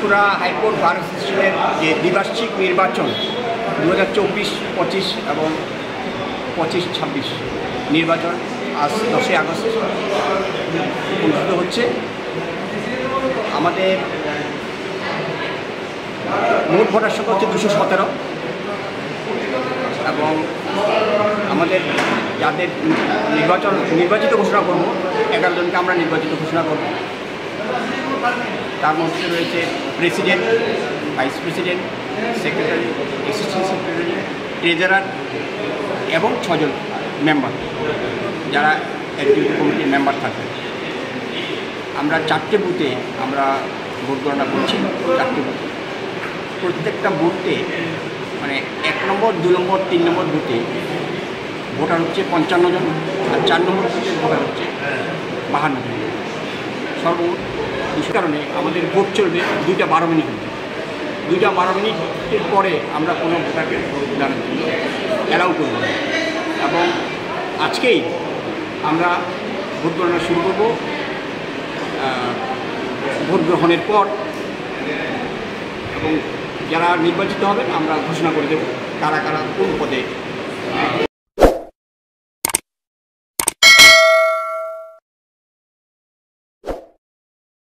Tripura high court বার অ্যাসোসিয়েশনের যে দ্বিবার্ষিক নির্বাচন 2024-25 এবং 25-26 নির্বাচন আজ 10ই আগস্ট অনুষ্ঠিত হচ্ছে। আমাদের মোট ভোটার সংখ্যা হচ্ছে 217 এবং আমাদের যাদের নির্বাচিত ঘোষণা করব 11 জনকে আমরা নির্বাচিত ঘোষণা করব। তার মধ্যে রয়েছে president, vice president, secretary, assistant secretary, treasurer এবং 6 জন মেম্বার যারা এক্সিকিউটিভ কমিটির মেম্বার থাকবে। আমরা 4টে বুথে আমরা ভোট গণনা করছি। 4টে বুথে প্রত্যেকটা বুথে মানে 1 নম্বর, 2 নম্বর, 3 নম্বর বুথে ভোটার হচ্ছে 55 জন আর 4 নম্বর বুথে ভোটার হচ্ছে 52 জন। সর্বমোট কারণে আমাদের ভোট চলবে 2টা 12 মিনিট। 2টা 12 মিনিটের পরে আমরা কোনো ভোটারকে ভোট দানের জন্য অ্যালাউ করব না এবং আজকেই আমরা ভোট গণনা শুরু করব। ভোট গ্রহণের পর এবং যারা নির্বাচিত হবেন আমরা ঘোষণা করে দেব কারা কারা কোন পদে